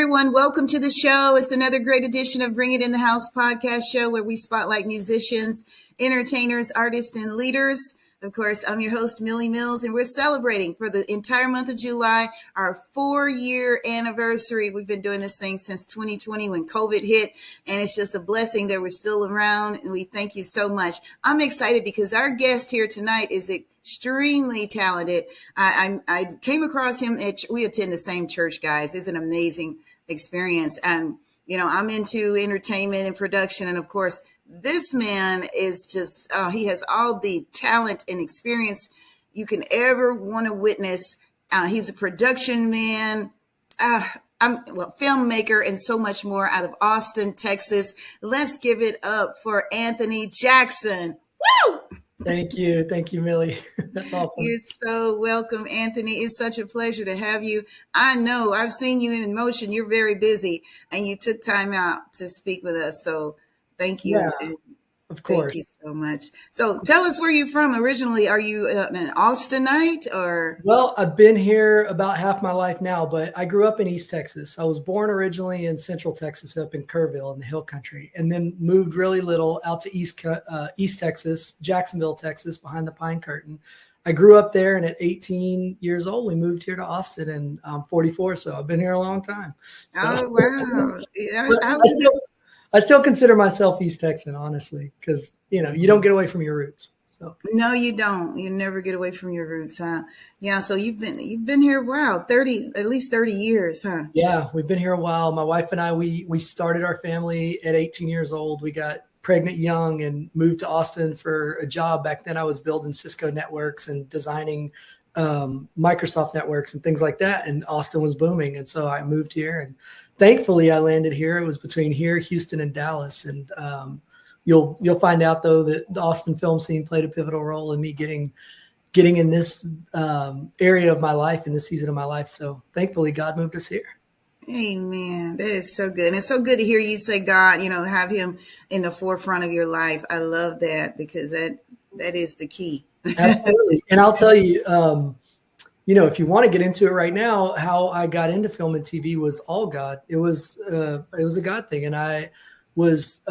everyone. Welcome to the show. It's another great edition of Bring It in the House podcast show where we spotlight musicians, entertainers, artists, and leaders. Of course, I'm your host, Millie Mills, and we're celebrating for the entire month of July our 4-year anniversary. We've been doing this thing since 2020 when COVID hit, and it's just a blessing that we're still around, and we thank you so much. I'm excited because our guest here tonight is extremely talented. I came across him we attend the same church, guys. It's an amazing experience. And, I'm into entertainment and production. And of course, this man is just, he has all the talent and experience you can ever want to witness. He's a production man, filmmaker, and so much more out of Austin, Texas. Let's give it up for Anthony Jackson. Woo! Thank you, Millie. That's awesome. You're so welcome, Anthony. It's such a pleasure to have you. I know I've seen you in motion. You're very busy, and you took time out to speak with us. So thank you. Yeah, of course. Thank you so much. So tell us where you're from originally. Are you an Austinite or? Well, I've been here about half my life now, but I grew up in East Texas. I was born originally in Central Texas up in Kerrville in the Hill Country, and then moved really little out to East Texas, Jacksonville, Texas, behind the Pine Curtain. I grew up there, and at 18 years old, we moved here to Austin, and I'm 44, so I've been here a long time. So, oh, wow. I still consider myself East Texan, honestly, because, you don't get away from your roots. So no, you don't. You never get away from your roots, huh? Yeah. So you've been here, wow, at least 30 years, huh? Yeah, we've been here a while. My wife and I, we started our family at 18 years old. We got pregnant young and moved to Austin for a job. Back then I was building Cisco networks and designing Microsoft networks and things like that. And Austin was booming. And so I moved here, and thankfully I landed here. It was between here, Houston, and Dallas. And you'll find out though that the Austin film scene played a pivotal role in me getting in this area of my life, in this season of my life. So thankfully God moved us here. Amen. That is so good. And it's so good to hear you say God, have him in the forefront of your life. I love that, because that is the key. Absolutely. And I'll tell you, if you want to get into it right now, how I got into film and TV was all God. It was a God thing. And I was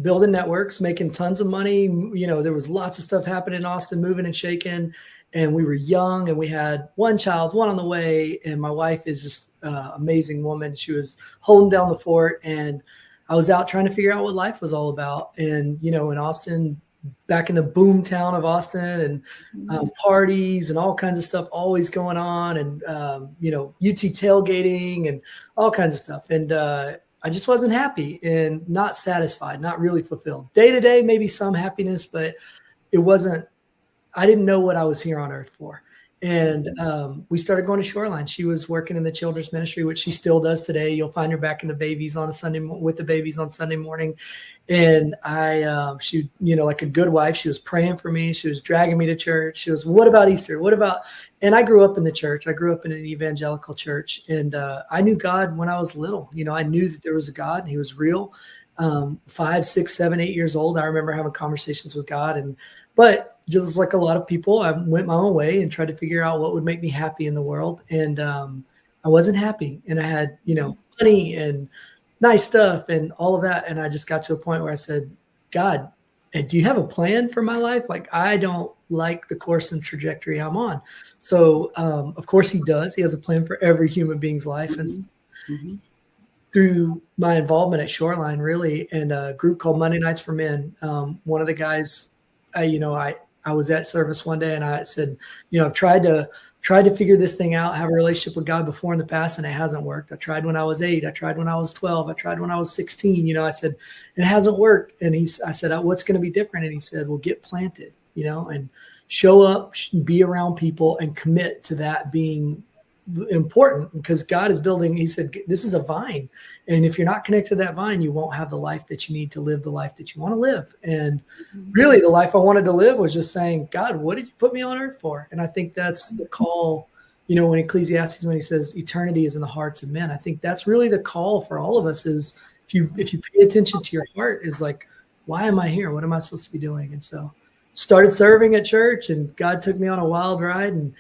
building networks, making tons of money. There was lots of stuff happening in Austin, moving and shaking. And we were young, and we had one child, one on the way. And my wife is just an amazing woman. She was holding down the fort. And I was out trying to figure out what life was all about. And, in Austin, back in the boom town of Austin, and parties and all kinds of stuff always going on, and UT tailgating and all kinds of stuff. And I just wasn't happy and not satisfied, not really fulfilled. Day to day, maybe some happiness, but I didn't know what I was here on earth for. And we started going to Shoreline. She was working in the children's ministry, which she still does today. You'll find her back in the babies on with the babies on Sunday morning. And she, like a good wife, she was praying for me. She was dragging me to church. She was, what about Easter? And I grew up in the church. I grew up in an evangelical church, and I knew God when I was little. I knew that there was a God, and he was real. 5, 6, 7, 8 years old, I remember having conversations with God. But just like a lot of people, I went my own way and tried to figure out what would make me happy in the world. And I wasn't happy. And I had, money and nice stuff and all of that. And I just got to a point where I said, God, do you have a plan for my life? Like, I don't like the course and trajectory I'm on. So, of course he does. He has a plan for every human being's life. And through my involvement at Shoreline, really, and a group called Monday Nights for Men, one of the guys, I was at service one day, and I said, I've tried to figure this thing out, have a relationship with God before in the past, and it hasn't worked. I tried when I was 8. I tried when I was 12. I tried when I was 16. I said, it hasn't worked. And I said, what's going to be different? And he said, well, get planted, and show up, be around people, and commit to that being important, because God is building. He said, this is a vine. And if you're not connected to that vine, you won't have the life that you need to live the life that you want to live. And really the life I wanted to live was just saying, God, what did you put me on earth for? And I think that's the call, when Ecclesiastes, when he says eternity is in the hearts of men, I think that's really the call for all of us is if you pay attention to your heart, is like, why am I here? What am I supposed to be doing? And so started serving at church, and God took me on a wild ride, and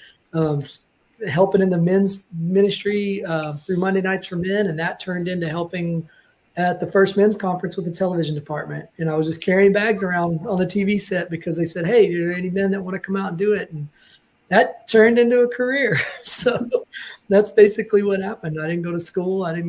helping in the men's ministry through Monday Nights for Men, and that turned into helping at the first men's conference with the television department. And I was just carrying bags around on the TV set because they said, "Hey, are there any men that want to come out and do it?" And that turned into a career. So that's basically what happened. I didn't go to school. I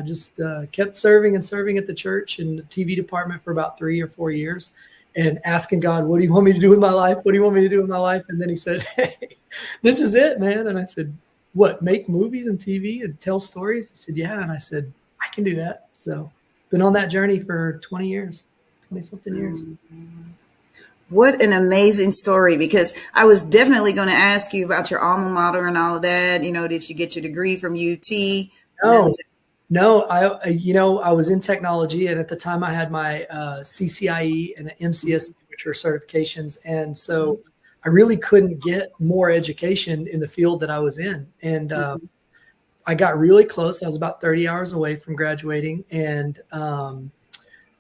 just kept serving at the church and the TV department for about 3 or 4 years and asking God, "What do you want me to do with my life? What do you want me to do with my life?" And then he said, "Hey, this is it, man." And I said, "What, make movies and TV and tell stories?" He said, "Yeah." And I said, "I can do that." So been on that journey for 20 something years. What an amazing story, because I was definitely going to ask you about your alma mater and all of that. Did you get your degree from UT? No, I was in technology, and at the time I had my CCIE and the MCS, which are certifications. And so I really couldn't get more education in the field that I was in. And I got really close. I was about 30 hours away from graduating. And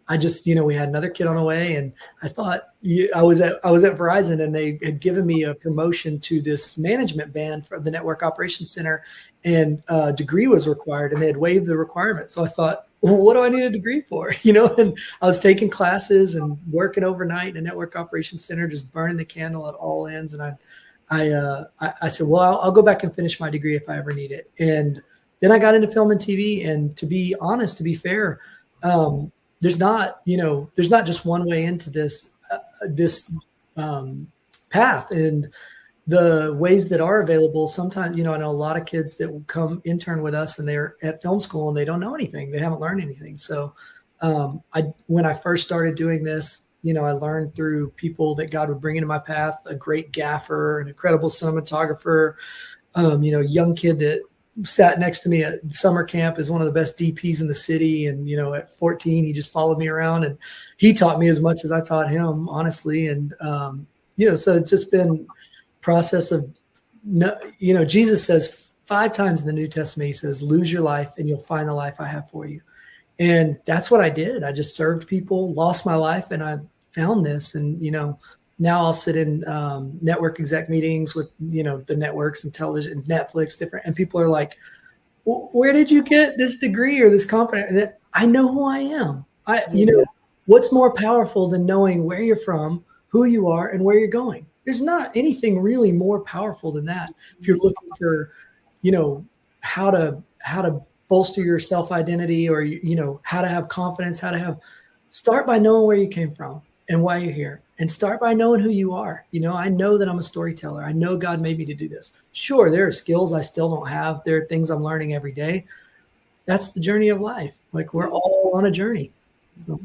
I just, we had another kid on the way, and I thought I was at Verizon, and they had given me a promotion to this management band for the Network Operations Center, and a degree was required, and they had waived the requirement. So I thought, well, what do I need a degree for? And I was taking classes and working overnight in a Network Operations Center, just burning the candle at all ends. And I said, well, I'll go back and finish my degree if I ever need it. And then I got into film and TV. And to be honest, to be fair, there's not just one way into this path. And the ways that are available, sometimes, I know a lot of kids that will come intern with us and they're at film school and they don't know anything. They haven't learned anything. So when I first started doing this, I learned through people that God would bring into my path, a great gaffer, an incredible cinematographer, young kid that sat next to me at summer camp is one of the best DPs in the city. And, at 14, he just followed me around, and he taught me as much as I taught him, honestly. And, so it's just been process of, Jesus says 5 times in the New Testament, he says, "Lose your life and you'll find the life I have for you." And that's what I did. I just served people, lost my life, and I found this. And, now I'll sit in network exec meetings with, the networks and television, Netflix, and people are like, "Where did you get this degree or this confidence?" And I know who I am. What's more powerful than knowing where you're from, who you are, and where you're going? There's not anything really more powerful than that. If you're looking for, how to bolster your self-identity, or, how to have confidence, start by knowing where you came from and why you're here, and start by knowing who you are. I know that I'm a storyteller. I know God made me to do this. Sure, there are skills I still don't have. There are things I'm learning every day. That's the journey of life. Like, we're all on a journey. So.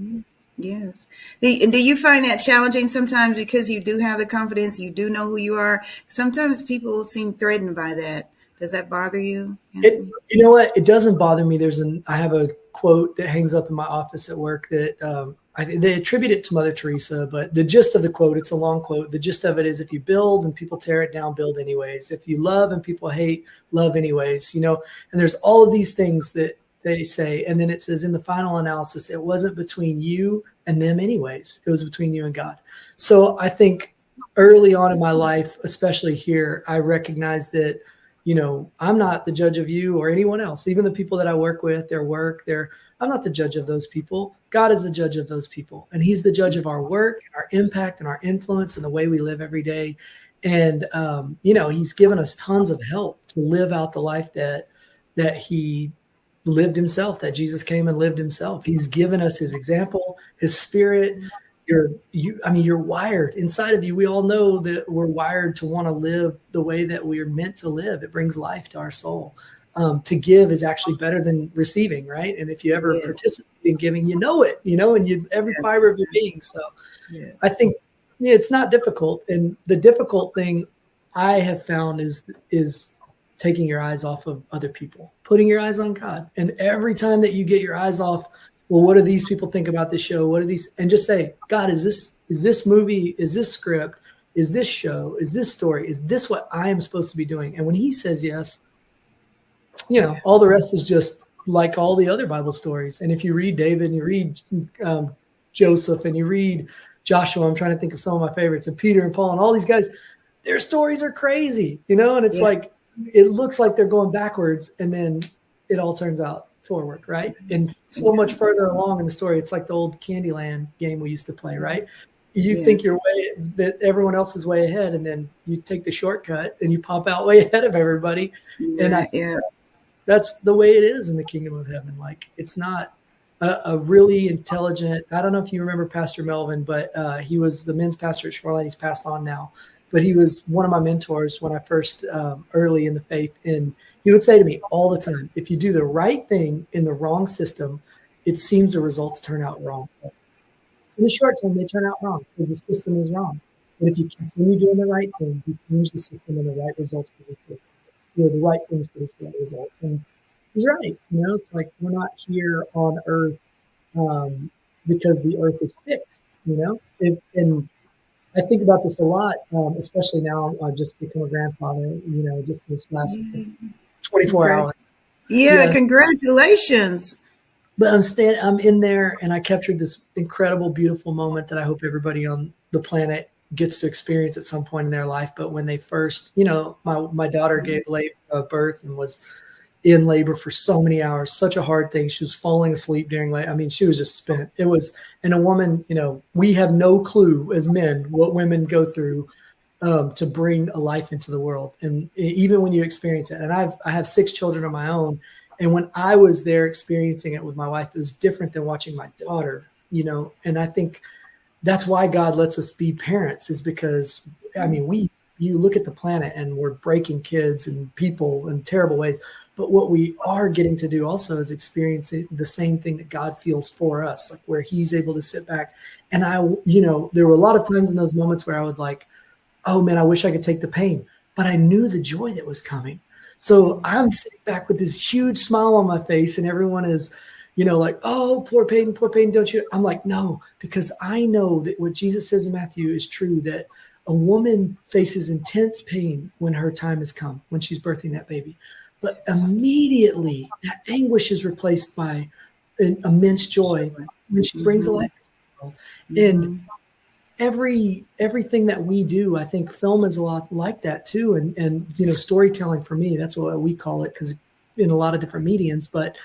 Yes. And do you find that challenging sometimes, because you do have the confidence, you do know who you are? Sometimes people seem threatened by that. Does that bother you? You know what? It doesn't bother me. I have a quote that hangs up in my office at work that they attribute it to Mother Teresa, but the gist of the quote, it's a long quote. The gist of it is, if you build and people tear it down, build anyways. If you love and people hate, love anyways. And there's all of these things that they say. And then it says, in the final analysis, it wasn't between you and them anyways. It was between you and God. So I think early on in my life, especially here, I recognized that, I'm not the judge of you or anyone else, even the people that I work with, their work, I'm not the judge of those people. God is the judge of those people. And he's the judge of our work, our impact, and our influence, and the way we live every day. And, he's given us tons of help to live out the life that he lived himself, that Jesus came and lived himself. He's given us his example, his spirit. You're wired inside of you. We all know that we're wired to want to live the way that we're meant to live. It brings life to our soul. To give is actually better than receiving, right? And if you ever participate in giving, you know it, and every fiber of your being. So I think it's not difficult. And the difficult thing I have found is taking your eyes off of other people, putting your eyes on God. And every time that you get your eyes off, well, what do these people think about this show? What are these? And just say, God, is this movie, is this script, is this show, is this story, is this what I am supposed to be doing? And when he says yes, all the rest is just like all the other Bible stories. And if you read David and you read Joseph and you read Joshua, I'm trying to think of some of my favorites, and Peter and Paul and all these guys, their stories are crazy, and it's like, it looks like they're going backwards, and then it all turns out forward, right? And so much further along in the story, it's like the old Candyland game we used to play, right? You think you're that everyone else is way ahead, and then you take the shortcut and you pop out way ahead of everybody. And that's the way it is in the kingdom of heaven. Like, it's not a really intelligent, I don't know if you remember Pastor Melvin, but he was the men's pastor at Shoreline. He's passed on now, but he was one of my mentors when I first early in the faith. And he would say to me all the time, if you do the right thing in the wrong system, it seems the results turn out wrong. In the short term, they turn out wrong because the system is wrong. But if you continue doing the right thing, you change the system, and the right results produce the results. The right things produce the right results. And he's right. It's like, we're not here on earth because the earth is fixed, and I think about this a lot, especially now I've just become a grandfather, just this last 24 hours. Yeah, congratulations. But I'm in there, and I captured this incredible, beautiful moment that I hope everybody on the planet gets to experience at some point in their life. But when they first, my daughter gave birth and was in labor for so many hours, such a hard thing. She was falling asleep during labor. I mean, she was just spent. And a woman, we have no clue as men what women go through to bring a life into the world. And even when you experience it, and I have 6 children of my own. And when I was there experiencing it with my wife, it was different than watching my daughter, and I think that's why God lets us be parents, is because, I mean, you look at the planet and we're breaking kids and people in terrible ways. But what we are getting to do also is experiencing the same thing that God feels for us, like where he's able to sit back. And there were a lot of times in those moments where I would like, oh man, I wish I could take the pain, but I knew the joy that was coming. So I'm sitting back with this huge smile on my face, and everyone is, like, oh, poor Peyton, don't you? I'm like, no, because I know that what Jesus says in Matthew is true, that a woman faces intense pain when her time has come, when she's birthing that baby. But immediately that anguish is replaced by an immense joy when she brings a life into the world. And everything that we do, I think film is a lot like that too. And storytelling for me, that's what we call it, because in a lot of different mediums, but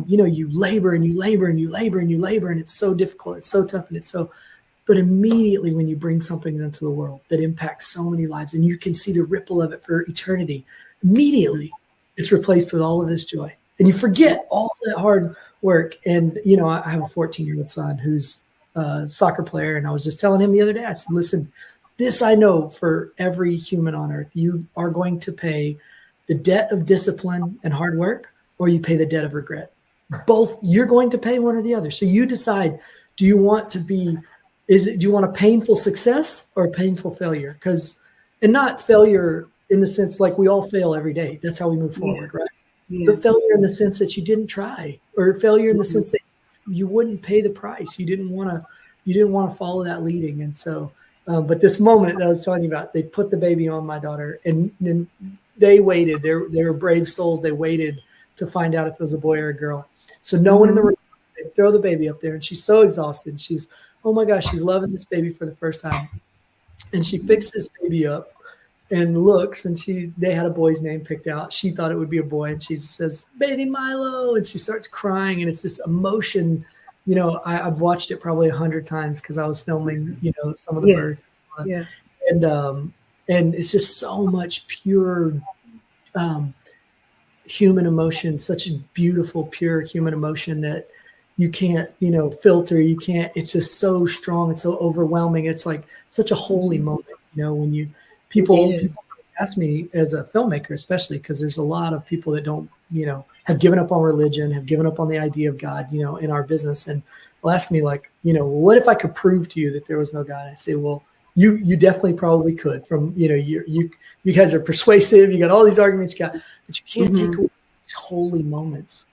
you labor and you labor and you labor and you labor, and it's so difficult, it's so tough, and but immediately when you bring something into the world that impacts so many lives, and you can see the ripple of it for eternity, immediately it's replaced with all of this joy, and you forget all that hard work. And I have a 14-year-old son who's a soccer player, and I was just telling him the other day, I said, listen, this I know for every human on earth, you are going to pay the debt of discipline and hard work, or you pay the debt of regret. Both, you're going to pay one or the other. So you decide, do you want a painful success or a painful failure? And not failure in the sense like we all fail every day. That's how we move forward, right? Yes. But failure in the sense that you didn't try, or failure in the sense that you wouldn't pay the price. You didn't want to follow that leading. And so, but this moment that I was telling you about, they put the baby on my daughter, and they waited. They were brave souls. They waited to find out if it was a boy or a girl. So no one in the room, they throw the baby up there, and she's so exhausted. She's, oh my gosh, she's loving this baby for the first time. And she picks this baby up and looks, and they had a boy's name picked out. She thought it would be a boy, and she says, baby Milo, and she starts crying, and it's this emotion. I've watched it probably 100 times because I was filming, some of the birds. Yeah. And it's just so much pure human emotion, such a beautiful, pure human emotion that you can't, filter. You can't, it's just so strong. It's so overwhelming. It's like such a holy moment, when people ask me as a filmmaker, especially because there's a lot of people that don't, have given up on religion, have given up on the idea of God, in our business. And they'll ask me like, what if I could prove to you that there was no God? I say, well, you definitely probably could. From, you guys are persuasive. You got all these arguments, but you can't take away these holy moments.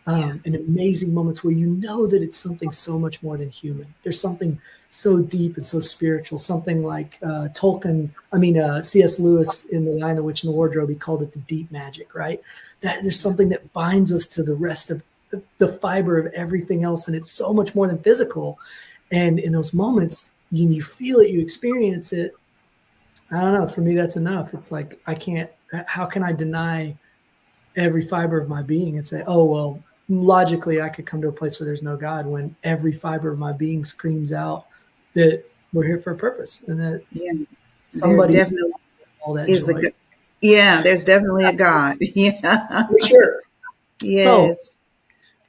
And amazing moments where that it's something so much more than human. There's something so deep and so spiritual, something like C.S. Lewis in The Lion, the Witch, and the Wardrobe, he called it the deep magic, right? That there's something that binds us to the rest of the fiber of everything else, and it's so much more than physical. And in those moments, you feel it, you experience it. I don't know. For me, that's enough. It's like I can't how can I deny every fiber of my being and say, oh, well, logically I could come to a place where there's no God, when every fiber of my being screams out that we're here for a purpose and that somebody there definitely all that is joy. there's definitely a God. Yeah. For sure. Yes.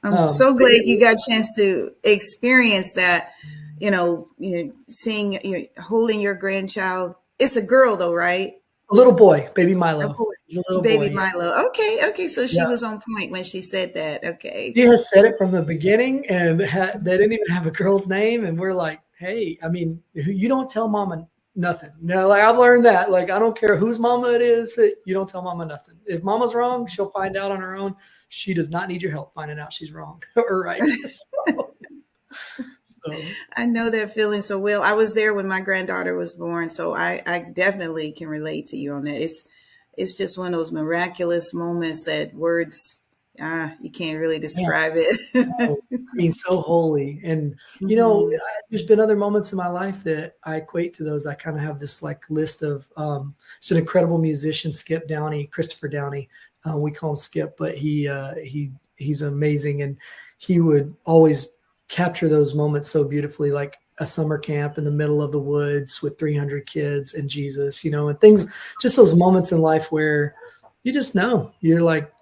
So, I'm so glad you got a chance to experience that, holding your grandchild. It's a girl though, right? A little boy, baby Milo. A boy. He's a little Baby boy. Milo. Okay. So she was on point when she said that. Okay. She has said it from the beginning, and they didn't even have a girl's name. And we're like, hey, I mean, you don't tell mama nothing. No, like I've learned that. Like, I don't care whose mama it is, you don't tell mama nothing. If mama's wrong, she'll find out on her own. She does not need your help finding out she's wrong or right. So. I know that feeling so well. I was there when my granddaughter was born, so I definitely can relate to you on that. It's just one of those miraculous moments that words, you can't really describe it. I mean, so holy. And, there's been other moments in my life that I equate to those. I kind of have this like list of, it's an incredible musician, Skip Downey, Christopher Downey. We call him Skip, but he's amazing. And he would always capture those moments so beautifully, like a summer camp in the middle of the woods with 300 kids and Jesus, and things, just those moments in life where you just know you're like,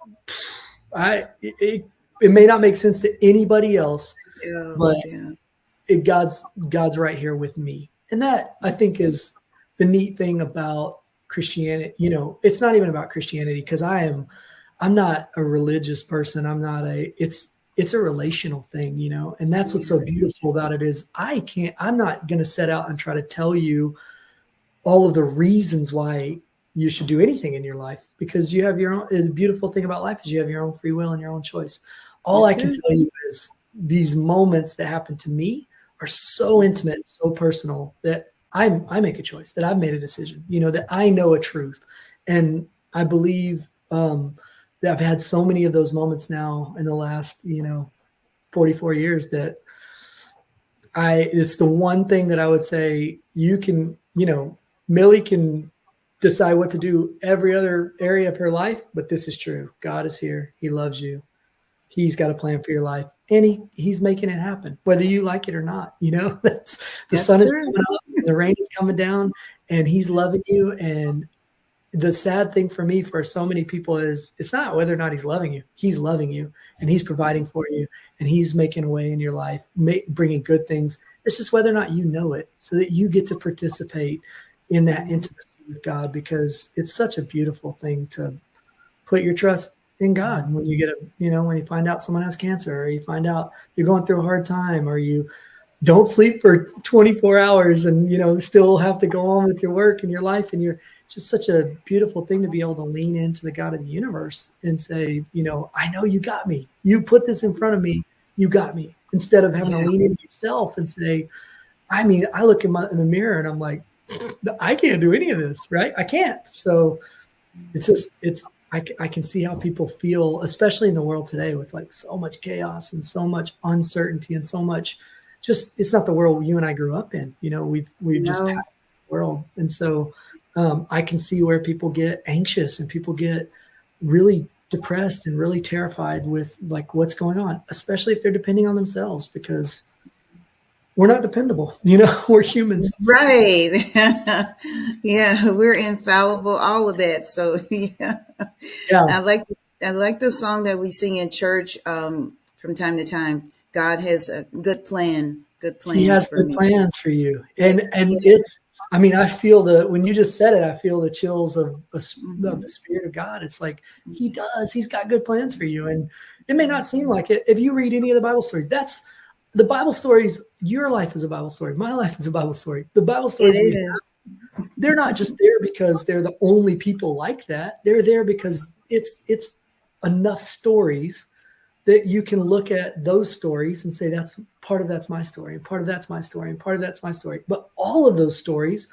it may not make sense to anybody else, but God's right here with me. And that, I think, is the neat thing about Christianity. It's not even about Christianity, because I'm not a religious person. It's a relational thing, and that's what's so beautiful about it is I'm not going to set out and try to tell you all of the reasons why you should do anything in your life, because you have your own. The beautiful thing about life is you have your own free will and your own choice. All I can tell you is these moments that happen to me are so intimate, so personal, that I make a choice, that I've made a decision, that I know a truth. And I believe, that I've had so many of those moments now in the last, 44 years that it's the one thing that I would say you can, Millie can decide what to do every other area of her life, but this is true. God is here. He loves you. He's got a plan for your life, and he's making it happen, whether you like it or not. That's the sun is coming up, and the rain is coming down, and he's loving you. And the sad thing for me, for so many people, is it's not whether or not he's loving you. He's loving you, and he's providing for you, and he's making a way in your life, bringing good things. It's just whether or not you know it, so that you get to participate in that intimacy with God, because it's such a beautiful thing to put your trust in God when you get when you find out someone has cancer, or you find out you're going through a hard time, or you don't sleep for 24 hours and, still have to go on with your work and your life. And you're just such a beautiful thing to be able to lean into the God of the universe and say, I know you got me. You put this in front of me. You got me. Instead of having to lean into yourself and say, I look in the mirror and I'm like, I can't do any of this, right? I can't. So I can see how people feel, especially in the world today, with like so much chaos and so much uncertainty and so much it's not the world you and I grew up in. We've just passed the world. And so I can see where people get anxious and people get really depressed and really terrified with like what's going on, especially if they're depending on themselves, because we're not dependable. We're humans. Right. Yeah. We're infallible, all of that. So yeah. I like the song that we sing in church from time to time. God has a good plan. Good plans. He has good plans for you. And it's, I feel when you just said it, I feel the chills of the Spirit of God. It's like, he does. He's got good plans for you. And it may not seem like it. If you read any of the Bible stories, the Bible stories, your life is a Bible story. My life is a Bible story. The Bible stories, they're not just there because they're the only people like that. They're there because it's enough stories that you can look at those stories and say, that's my story, and part of that's my story, and part of that's my story. But all of those stories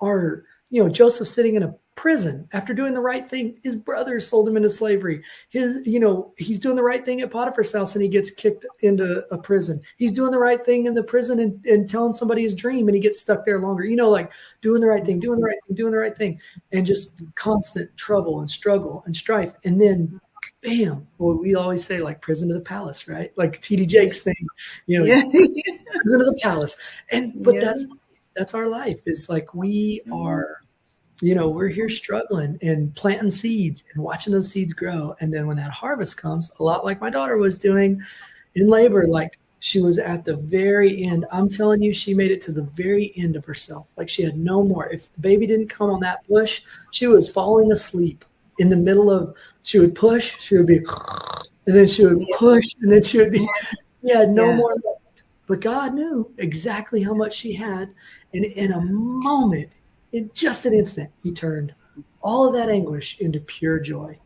are, Joseph sitting in a prison after doing the right thing. His brothers sold him into slavery. He's doing the right thing at Potiphar's house and he gets kicked into a prison. He's doing the right thing in the prison and telling somebody his dream and he gets stuck there longer, like doing the right thing, doing the right thing, and just constant trouble and struggle and strife. And then bam, well, we always say like prison to the palace, right? Like TD Jakes thing, prison to the palace. But that's our life. Is like we are, we're here struggling and planting seeds and watching those seeds grow. And then when that harvest comes, a lot like my daughter was doing in labor, like she was at the very end. I'm telling you, she made it to the very end of herself. Like she had no more. If the baby didn't come on that push, she was falling asleep in the middle of, she would push, she would be, and then she would push, and then she would be, no more left. But God knew exactly how much she had. And in a moment, in just an instant, he turned all of that anguish into pure joy.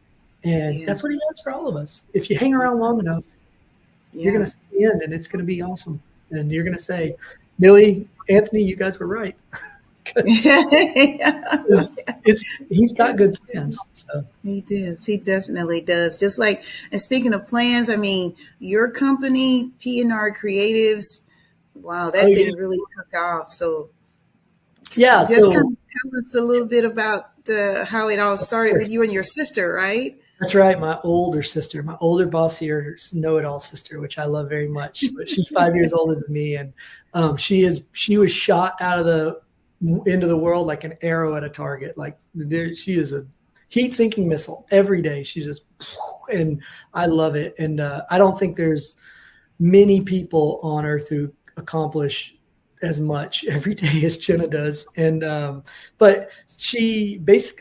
And that's what he does for all of us. If you hang around long enough, you're going to see the end, and it's going to be awesome. And you're going to say, Millie, Anthony, you guys were right. He's got good plans. So. He does. He definitely does. Just like, and speaking of plans, I mean, your company, P&R Creatives, wow, that thing really took off. So just kind of tell us a little bit about how it all started with you and your sister, right? That's right. My older sister, my older bossier know-it-all sister, which I love very much, but she's 5 years older than me. And she was shot out of into the world like an arrow at a target. Like she is a heat-sinking missile every day. She's just, and I love it. And I don't think there's many people on earth who accomplish as much every day as Jenna does. And but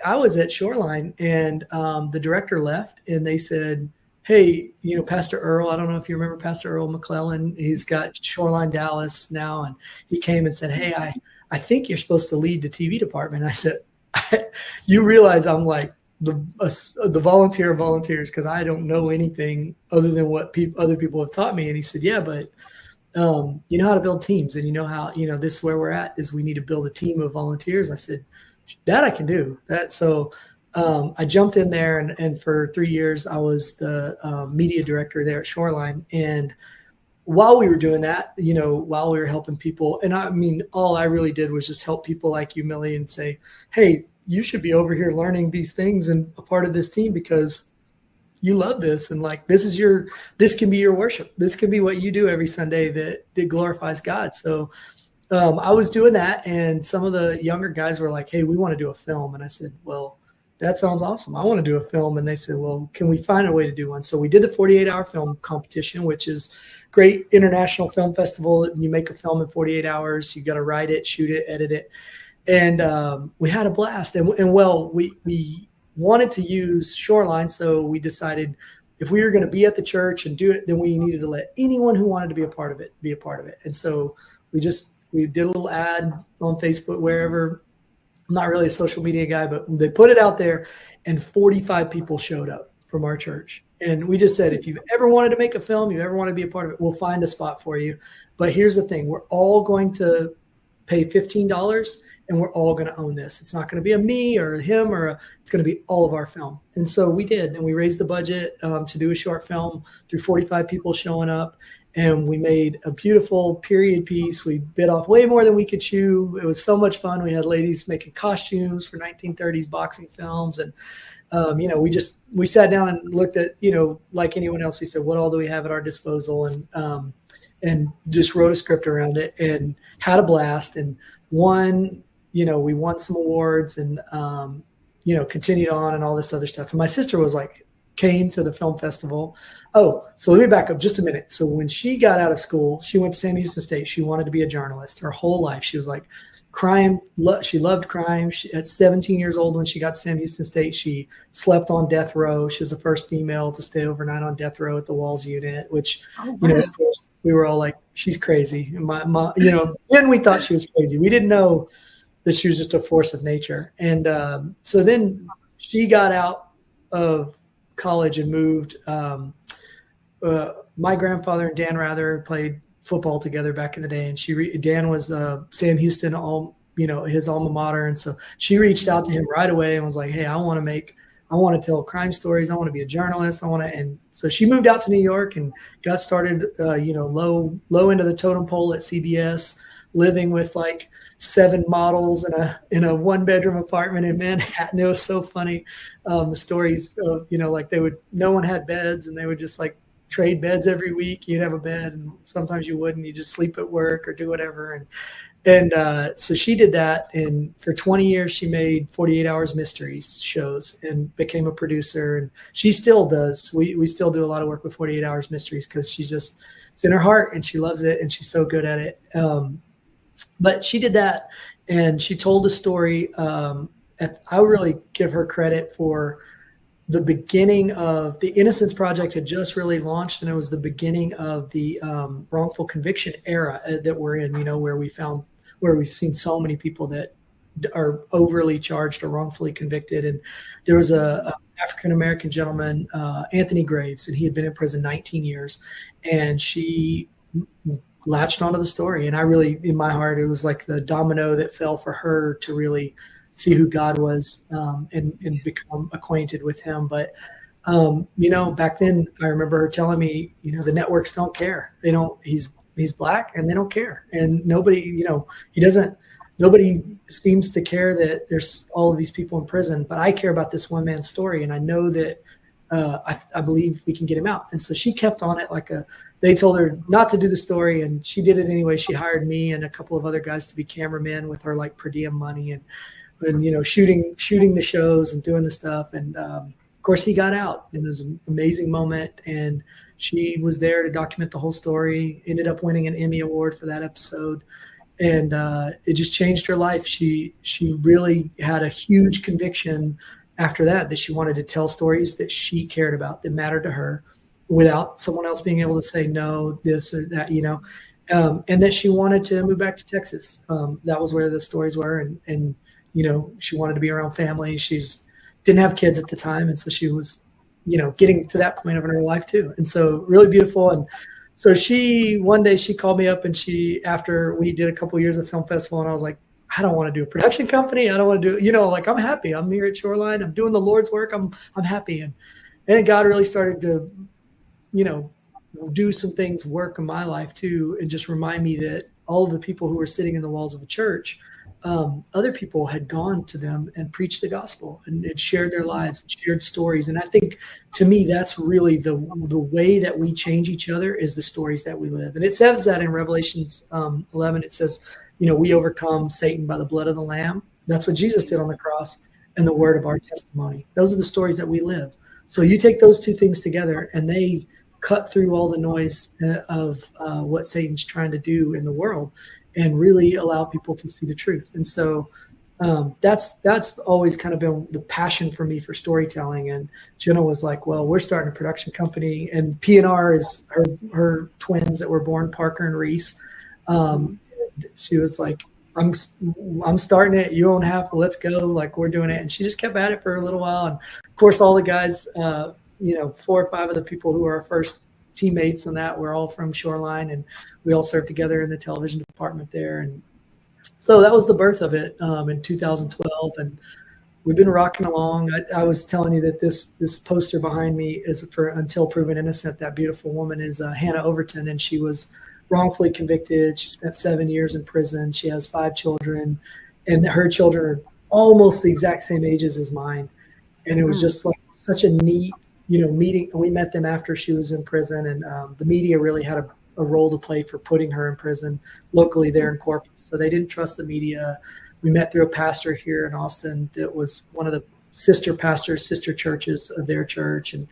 I was at Shoreline, and the director left, and they said, hey, Pastor Earl, I don't know if you remember Pastor Earl McClellan. He's got Shoreline Dallas now, and he came and said, hey, I think you're supposed to lead the TV department. I said, you realize I'm like the volunteer of volunteers, because I don't know anything other than what other people have taught me. And he said, yeah, but you know how to build teams, and how, this is where we're at, is we need to build a team of volunteers. I said, that I can do that. So I jumped in there, and for 3 years, I was the media director there at Shoreline. And while we were doing that, while we were helping people, and I mean, all I really did was just help people like you, Millie, and say, hey, you should be over here learning these things and a part of this team, because you love this. And like, this can be your worship. This can be what you do every Sunday that glorifies God. So I was doing that, and some of the younger guys were like, hey, we want to do a film. And I said, well, that sounds awesome. I want to do a film. And they said, well, can we find a way to do one? So we did the 48-hour film competition, which is great international film festival. You make a film in 48 hours. You got to write it, shoot it, edit it. And we had a blast. And we wanted to use Shoreline. So we decided if we were going to be at the church and do it, then we needed to let anyone who wanted to be a part of it, be a part of it. And so we did a little ad on Facebook, wherever. I'm not really a social media guy, but they put it out there, and 45 people showed up from our church. And we just said, if you've ever wanted to make a film, you ever want to be a part of it, we'll find a spot for you. But here's the thing. We're all going to pay $15, and we're all going to own this. It's not going to be a me or a him it's going to be all of our film. And so we did, and we raised the budget to do a short film through 45 people showing up. And we made a beautiful period piece. We bit off way more than we could chew. It was so much fun. We had ladies making costumes for 1930s boxing films. And, we sat down and looked at, like anyone else, we said, what all do we have at our disposal? And just wrote a script around it and had a blast, and won, we won some awards, and, continued on and all this other stuff. And my sister came to the film festival. Oh, so let me back up just a minute. So when she got out of school, she went to Sam Houston State. She wanted to be a journalist her whole life. She was like crime. She loved crime. At 17 years old, when she got to Sam Houston State, she slept on death row. She was the first female to stay overnight on death row at the Walls unit, which, of course, we were all like, she's crazy. And my mom, then we thought she was crazy. We didn't know that she was just a force of nature. And so then she got out of college and moved. My grandfather and Dan Rather played football together back in the day, and Dan was Sam Houston his alma mater. And so she reached out to him right away and was like, hey, I want to tell crime stories. I want to be a journalist. And so she moved out to New York and got started, low into the totem pole at CBS, living with like 7 models in a 1-bedroom apartment in Manhattan. It was so funny. The stories of, no one had beds, and they would just like trade beds every week. You'd have a bed, and sometimes you wouldn't. You just sleep at work or do whatever. And so she did that. And for 20 years, she made 48 Hours Mysteries shows and became a producer. And she still does. We still do a lot of work with 48 Hours Mysteries because it's in her heart and she loves it and she's so good at it. But she did that, and she told a story. I really give her credit for the beginning of the Innocence Project had just really launched, and it was the beginning of the wrongful conviction era that we're in. Where we've seen so many people that are overly charged or wrongfully convicted. And there was a African American gentleman, Anthony Graves, and he had been in prison 19 years, and she latched onto the story. And I really, in my heart, it was like the domino that fell for her to really see who God was, and become acquainted with him. But, back then I remember her telling me, the networks don't care. They don't, he's Black and they don't care. And nobody, nobody seems to care that there's all of these people in prison, but I care about this one man's story. And I know that, I believe we can get him out. And so she kept on it they told her not to do the story, and she did it anyway. She hired me and a couple of other guys to be cameramen with her like per diem money and shooting the shows and doing the stuff. And of course he got out, and it was an amazing moment. And she was there to document the whole story, ended up winning an Emmy Award for that episode. And it just changed her life. She really had a huge conviction after that she wanted to tell stories that she cared about, that mattered to her, without someone else being able to say no, this or that, and that she wanted to move back to Texas. That was where the stories were. And she wanted to be around family. Didn't have kids at the time. And so she was, getting to that point of her life too. And so really beautiful. And so one day she called me up, and after we did a couple of years of film festival, and I was like, I don't want to do a production company. I don't want to do, I'm happy. I'm here at Shoreline. I'm doing the Lord's work. I'm happy. And God really started to, do some things, work in my life too, and just remind me that all of the people who were sitting in the walls of a church, other people had gone to them and preached the gospel and had shared their lives and shared stories. And I think, to me, that's really the way that we change each other, is the stories that we live. And it says that in Revelations 11, it says, we overcome Satan by the blood of the Lamb. That's what Jesus did on the cross, and the word of our testimony. Those are the stories that we live. So you take those two things together, and they cut through all the noise of what Satan's trying to do in the world, and really allow people to see the truth. And so that's always kind of been the passion for me for storytelling. And Jenna was like, well, we're starting a production company, and P&R is her twins that were born, Parker and Reese. She was like, I'm starting it. You own half. Let's go. Like, we're doing it. And she just kept at it for a little while. And of course, all the guys, 4 or 5 of the people who were our first teammates on that were all from Shoreline, and we all served together in the television department there. And so that was the birth of it in 2012. And we've been rocking along. I was telling you that this poster behind me is for Until Proven Innocent. That beautiful woman is Hannah Overton, and she was wrongfully convicted. She spent 7 years in prison. She has 5 children, and her children are almost the exact same ages as mine. And it was just like such a neat, meeting. We met them after she was in prison, and the media really had a role to play for putting her in prison locally there in Corpus. So they didn't trust the media. We met through a pastor here in Austin that was one of the sister churches of their church, and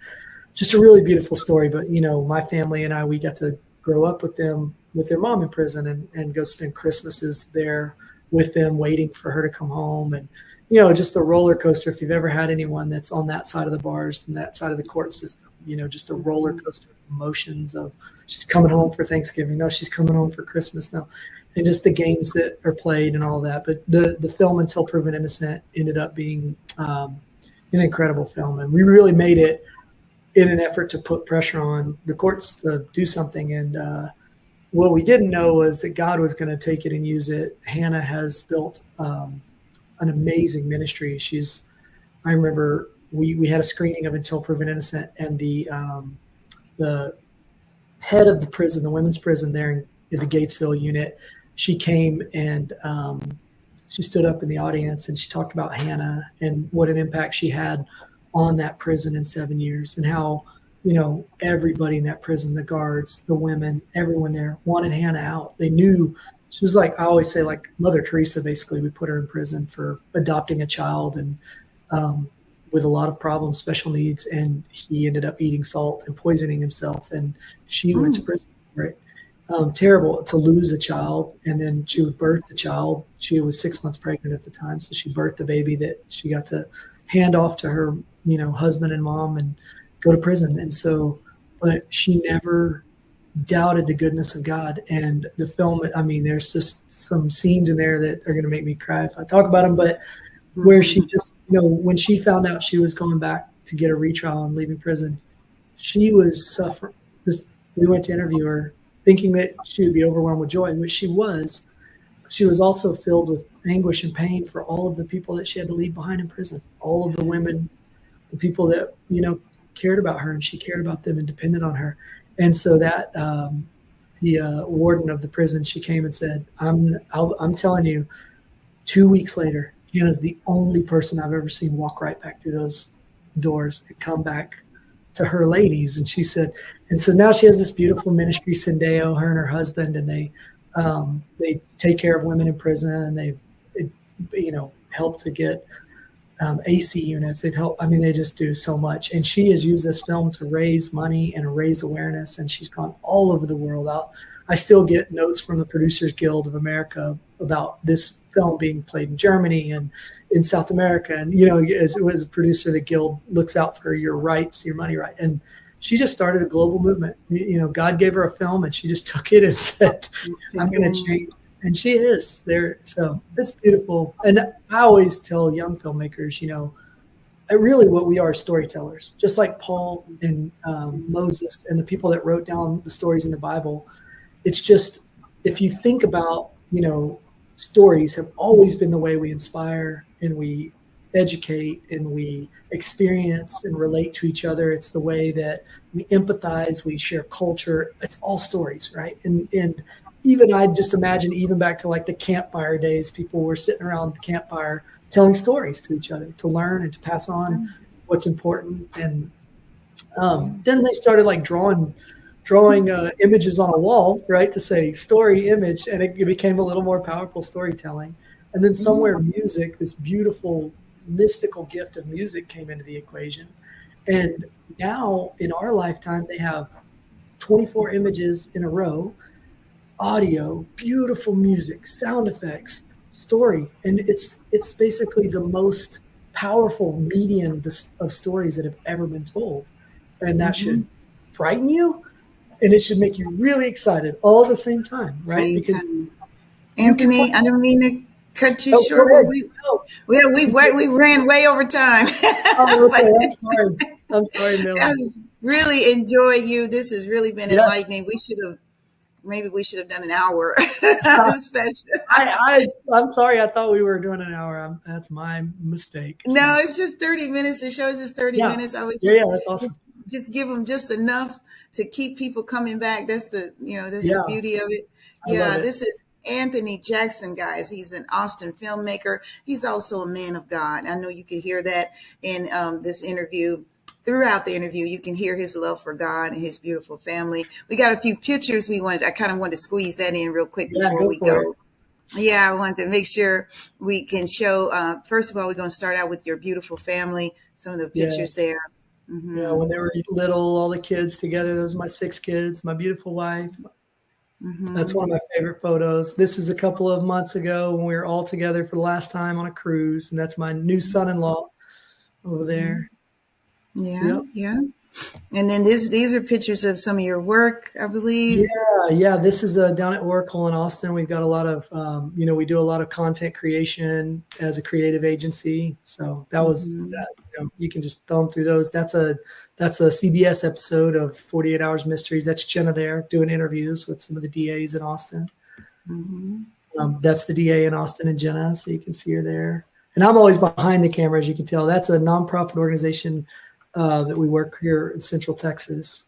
just a really beautiful story. But, my family and I, we got to grow up with them, with their mom in prison, and go spend Christmases there with them, waiting for her to come home. And, just a roller coaster. If you've ever had anyone that's on that side of the bars and that side of the court system, just a roller coaster of emotions of, she's coming home for Thanksgiving. No, she's coming home for Christmas. No. And just the games that are played and all that. But the film Until Proven Innocent ended up being an incredible film. And we really made it in an effort to put pressure on the courts to do something. And what we didn't know was that God was going to take it and use it. Hannah has built an amazing ministry. I remember we had a screening of Until Proven Innocent, and the head of the prison, the women's prison there in the Gatesville unit, she came and she stood up in the audience and she talked about Hannah and what an impact she had on that prison in 7 years, and how, everybody in that prison, the guards, the women, everyone there wanted Hannah out. They knew she was like, I always say, like Mother Teresa. Basically, we put her in prison for adopting a child and with a lot of problems, special needs, and he ended up eating salt and poisoning himself, and she went to prison for it. Terrible to lose a child, and then she would birth the child. She was 6 months pregnant at the time, so she birthed the baby that she got to hand off to her, husband and mom, and go to prison. And so, but she never doubted the goodness of God. And the film, I mean, there's just some scenes in there that are going to make me cry if I talk about them, but where she just, when she found out she was going back to get a retrial and leaving prison, she was suffering. We went to interview her thinking that she would be overwhelmed with joy, which she was. She was also filled with anguish and pain for all of the people that she had to leave behind in prison, all of the women, the people that, cared about her, and she cared about them and depended on her. And so that the warden of the prison, she came and said, I'm telling you, 2 weeks later, Hannah's the only person I've ever seen walk right back through those doors and come back to her ladies. And she said, and so now she has this beautiful ministry, Sendeo, her and her husband, and they take care of women in prison, and they help to get AC units. They just do so much. And she has used this film to raise money and raise awareness, and she's gone all over the world. I still get notes from the Producers Guild of America about this film being played in Germany and in South America. And, as a producer, the Guild looks out for your rights, your money right. And she just started a global movement. God gave her a film, and she just took it and said, I'm going to change. And she is there. So it's beautiful. And I always tell young filmmakers, really what we are storytellers, just like Paul and Moses and the people that wrote down the stories in the Bible. It's just, if you think about, stories have always been the way we inspire and we educate and we experience and relate to each other. It's the way that we empathize, we share culture. It's all stories, right? And even I just imagine, even back to like the campfire days, people were sitting around the campfire telling stories to each other to learn and to pass on what's important. And then they started like drawing images on a wall, right, to say story, image, and it became a little more powerful storytelling. And then somewhere music, this beautiful mystical gift of music, came into the equation. And now in our lifetime, they have 24 images in a row, audio, beautiful music, sound effects, story. And it's basically the most powerful medium of stories that have ever been told. And that should frighten you, and it should make you really excited all at the same time, right? Anthony, I don't mean to cut you short. We ran way over time. Oh, okay. I'm sorry, Millie. I really enjoy you. This has really been enlightening. Maybe we should have done an hour special. I'm sorry. I thought we were doing an hour. That's my mistake. So. No, it's just 30 minutes. The show's just 30 minutes. I was that's awesome. Just give them just enough to keep people coming back. That's the beauty of it. This is Anthony Jackson, guys. He's an Austin filmmaker. He's also a man of God. I know you can hear that in this interview. Throughout the interview, you can hear his love for God and his beautiful family. We got a few pictures I kind of wanted to squeeze that in real quick before we go. Yeah, I wanted to make sure we can show, first of all, we're going to start out with your beautiful family, some of the pictures there. Mm-hmm. Yeah, when they were little, all the kids together. Those are my 6 kids, my beautiful wife. Mm-hmm. That's one of my favorite photos. This is a couple of months ago when we were all together for the last time on a cruise, and that's my new son-in-law over there. Yeah. And then these are pictures of some of your work, I believe. Yeah. This is down at Oracle in Austin. We've got a lot of, we do a lot of content creation as a creative agency. So that was you can just thumb through those. That's a CBS episode of 48 Hours Mysteries. That's Jenna there doing interviews with some of the DAs in Austin. That's the DA in Austin and Jenna, so you can see her there. And I'm always behind the camera, as you can tell. That's a nonprofit organization that we work here in Central Texas.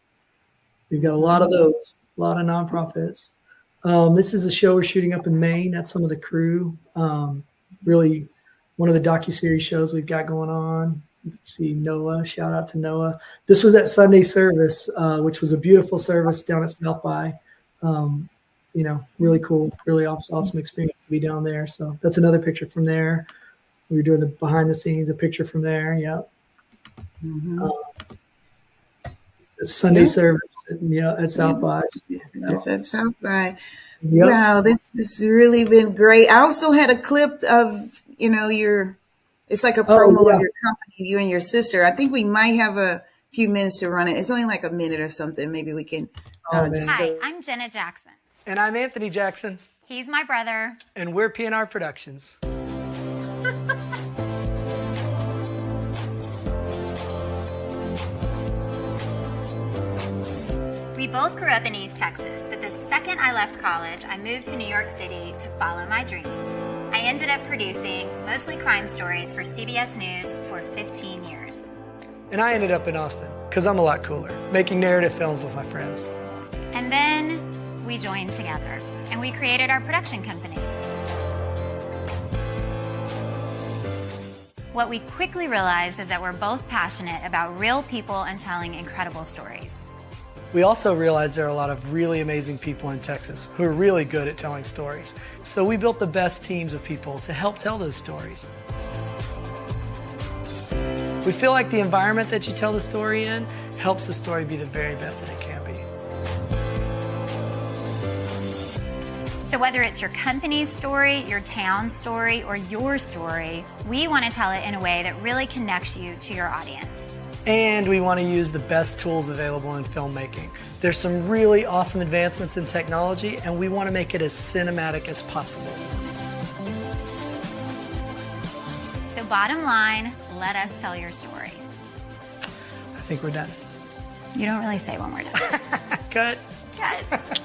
We've got a lot of those, a lot of nonprofits. This is a show we're shooting up in Maine. That's some of the crew. Really one of the docuseries shows we've got going on. You can see Noah. Shout out to Noah. This was at Sunday service, which was a beautiful service down at South by. Really cool, really awesome experience to be down there. So that's another picture from there. We were doing the behind the scenes, a picture from there. Yep. Sunday service at South by. It's at South by. Yep. Wow, this has really been great. I also had a clip of, it's like a promo of your company, you and your sister. I think we might have a few minutes to run it. It's only like a minute or something. Maybe we can. Hi, I'm Jenna Jackson. And I'm Anthony Jackson. He's my brother. And we're PNR Productions. We both grew up in East Texas, but the second I left college, I moved to New York City to follow my dreams. I ended up producing mostly crime stories for CBS News for 15 years. And I ended up in Austin, because I'm a lot cooler, making narrative films with my friends. And then we joined together, and we created our production company. What we quickly realized is that we're both passionate about real people and telling incredible stories. We also realized there are a lot of really amazing people in Texas who are really good at telling stories. So we built the best teams of people to help tell those stories. We feel like the environment that you tell the story in helps the story be the very best that it can be. So whether it's your company's story, your town's story, or your story, we want to tell it in a way that really connects you to your audience. And we want to use the best tools available in filmmaking. There's some really awesome advancements in technology, and we want to make it as cinematic as possible. So bottom line, let us tell your story. I think we're done. You don't really say when we're done. Cut. Cut.